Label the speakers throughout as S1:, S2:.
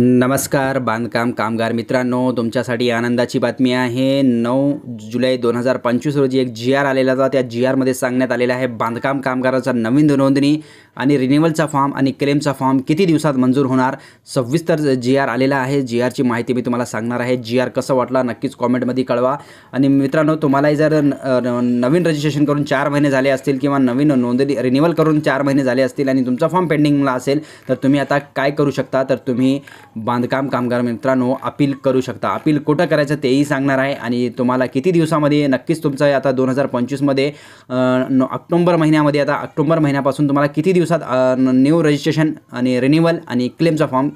S1: नमस्कार बांधकाम कामगार मित्रांनो, तुमच्यासाठी आनंदाची बातमी आहे। 9 जुलै 2025 रोजी एक जी.आर. आलेला होता। त्या जी.आरमध्ये सांगण्यात आलेलं आहे बांधकाम कामगाराचा नवीन नोंदणी आणि रिन्युअलचा फॉर्म आणि क्लेमचा फॉर्म किती दिवसात मंजूर होणार। सविस्तर जी.आर. आलेला आहे। जी.आरची माहिती मी तुम्हाला सांगणार आहे। जी.आर कसं वाटला नक्कीच कॉमेंटमध्ये कळवा। आणि मित्रांनो, तुम्हालाही जर नवीन रजिस्ट्रेशन करून 4 महिने झाले असतील किंवा नवीन नोंदणी रिन्युअल करून 4 महिने झाले असतील आणि तुमचा फॉर्म पेंडिंगला असेल, तर तुम्ही आता काय करू शकता, तर तुम्ही बांधकाम कामगार मित्रांनो अपील करू शकता। अपील कुठं करायचं तेही सांगणार आहे आणि तुम्हाला किती दिवसामध्ये नक्कीच तुमचं आता 2025 मध्ये ऑक्टोबर महिन्यामध्ये, आता ऑक्टोबर महिन्यापासून तुम्हाला किती दिवसात न्यू रजिस्ट्रेशन आणि रिन्युअल आणि क्लेमचा फॉर्म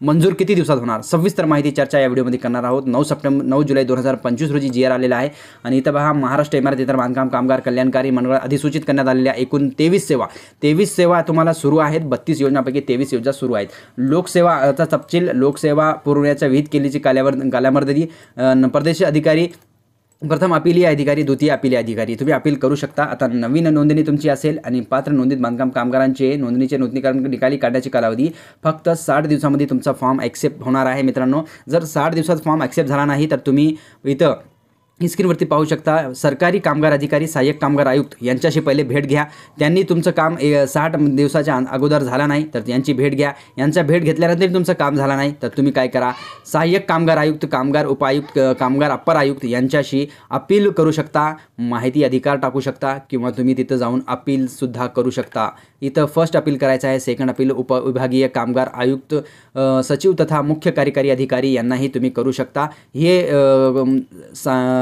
S1: मंजूर किती दिवसात होणार, सविस्तर माहिती चर्चा या व्हिडिओमध्ये करणार आहोत। 9 जुलै 2025 रोजी जी.आर. आलेला आहे आणि इथं पहा, महाराष्ट्र इमारत इतर बांधकाम कामगार कल्याणकारी मंडळ अधिसूचित करण्यात आलेल्या एकूण 23 सेवा तुम्हाला सुरू आहेत। 32 योजनांपैकी 23 योजना सुरू आहेत। लोकसेवाचा तपशील, लोकसेवा पुरवण्याच्या विहित केलेली कालावधी, प्रदेश अधिकारी, प्रथम अपीलीय अधिकारी, द्वितीय अपीलीय अधिकारी तुम्ही अपील करू शकता। आता नवीन नोंदणी तुमची असेल आणि पात्र नोंदणीत बांधकाम कामगारांचे नोंदणीचे नूतनीकरण निकाली काढण्याची कालावधी फक्त 60 दिवसांमध्ये तुमचा फॉर्म ॲक्सेप्ट होणार आहे। मित्रांनो, जर 60 दिवसात फॉर्म ॲक्सेप्ट झाला नाही तर तुम्ही इथं स्क्रीनवरती पाहू शकता, सरकारी कामगार अधिकारी, सहाय्यक कामगार आयुक्त यांच्याशी पहिले भेट घ्या। त्यांनी तुमचं काम 60 दिवसाच्या अगोदर झाला नाही तर यांची भेट घ्या। यांचा भेट घेतल्यानंतर तुमचं काम झालं नाही तर तुम्ही काय करा, सहाय्यक कामगार आयुक्त, कामगार उपायुक्त, कामगार अप्पर आयुक्त यांच्याशी अपील करू शकता, माहिती अधिकार टाकू शकता किंवा तुम्ही तिथं जाऊन अपीलसुद्धा करू शकता। इथं फर्स्ट अपील करायचं आहे, सेकंड अपील उपविभागीय कामगार आयुक्त, सचिव तथा मुख्य कार्यकारी अधिकारी यांनाही तुम्ही करू शकता। हे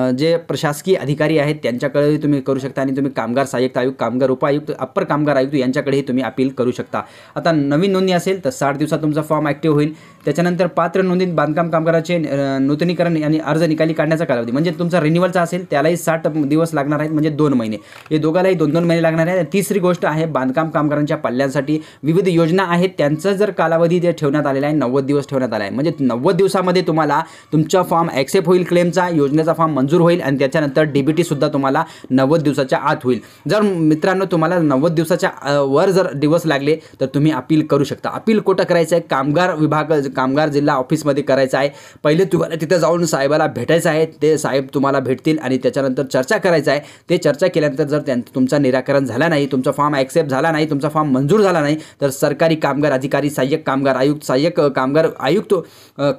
S1: जे प्रशासकीय अधिकारी आहेत त्यांच्याकडे तुम्ही करू शकता आणि तुम्ही कामगार सहाय्यक आयुक्त, कामगार उपायुक्त, अप्पर कामगार आयुक्त यांच्याकडेही तुम्ही अपील करू शकता। आता नवीन नोंदणी असेल तर 60 दिवसात तुमचा फॉर्म ॲक्टिव्ह होईल। त्याच्यानंतर पात्र नोंदणीत बांधकाम कामगाराचे नूतनीकरण आणि अर्ज निकाली काढण्याचा कालावधी, म्हणजे तुमचा रिन्युअलचा असेल त्यालाही 60 दिवस लागणार आहेत, म्हणजे 2 महिने। हे दोघालाही 2-2 महिने लागणार आहेत। तिसरी गोष्ट आहे, बांधकाम कामगारांच्या पल्ल्यांसाठी विविध योजना आहेत, त्यांचा जर कालावधी ते ठेवण्यात आलेला आहे 90 दिवस ठेवण्यात आला आहे, म्हणजे 90 दिवसामध्ये तुम्हाला तुमचा फॉर्म ॲक्सेप्ट होईल, क्लेमचा योजनेचा फॉर्म मंजूर होईल आणि त्याच्यानंतर डीबीटी सुद्धा तुम्हाला 90 दिवसाच्या आत होईल। जर मित्रांनो तुम्हाला 90 दिवसाच्या वर जर दिवस लागले तर तुम्ही अपील करू शकता। अपील कुठं करायचं आहे, कामगार विभाग, कामगार जिल्हा ऑफिसमध्ये करायचं आहे। पहिले तुम्हाला तिथं जाऊन साहेबाला भेटायचं आहे, ते साहेब तुम्हाला भेटतील आणि त्याच्यानंतर चर्चा करायचं आहे। ते चर्चा केल्यानंतर जर तुमचा निराकरण झाला नाही, तुमचा फॉर्म ॲक्सेप्ट झाला नाही, तुमचा फॉर्म मंजूर झाला नाही, तर सरकारी कामगार अधिकारी, सहाय्यक कामगार आयुक्त, सहाय्यक कामगार आयुक्त,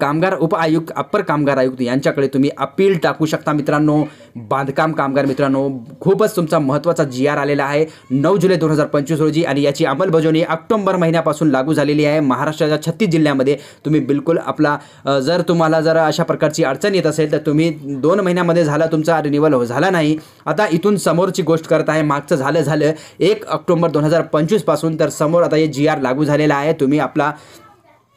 S1: कामगार उपआयुक्त, अप्पर कामगार आयुक्त यांच्याकडे तुम्ही अपील टाकू शकता। मित्रांनो, बांधकाम कामगार मित्रांनो, खूपच तुमचा महत्त्वाचा जी.आर. आलेला आहे 9 जुलै 2025 रोजी आणि याची अंमलबजावणी ऑक्टोबर महिन्यापासून लागू झालेली आहे। महाराष्ट्राच्या 36 जिल्ह्यामध्ये तुम्ही बिलकुल आपला जर तुम्हाला जर अशा प्रकारची अडचण येत असेल तर तुम्ही 2 महिन्यामध्ये झाला तुमचा रिन्युअल झाला नाही, आता इथून समोरची गोष्ट करत आहे, मागचं झालं 1 ऑक्टोबर 2025 पासून, तर समोर आता हे जी.आर. लागू झालेला आहे। तुम्ही आपला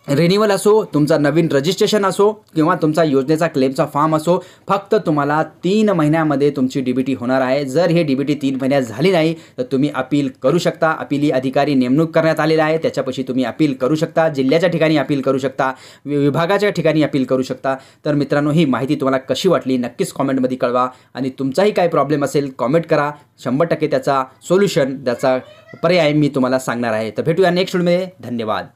S1: रिन्युअल असो, तुमचा नवीन रजिस्ट्रेशन असो किंवा तुमचा योजनेचा क्लेमचा फॉर्म असो, फक्त तुम्हाला 3 महिन्यामध्ये तुमची डीबीटी होणार आहे। जर हे डीबीटी 3 महिन्यात झाली नाही तर तुम्ही अपील करू शकता। अपीली अधिकारी नेमणूक करण्यात आलेला आहे, त्याच्यापाशी तुम्ही अपील करू शकता, जिल्ह्याच्या ठिकाणी अपील करू शकता, विभागाच्या ठिकाणी अपील करू शकता। तर मित्रांनो, ही माहिती तुम्हाला कशी वाटली नक्कीच कॉमेंटमध्ये कळवा आणि तुमचाही काय प्रॉब्लेम असेल कॉमेंट करा, 100% त्याचा सोल्युशन, त्याचा पर्याय मी तुम्हाला सांगणार आहे। तर भेटूया नेक्स्ट व्हिडिओमध्ये। धन्यवाद।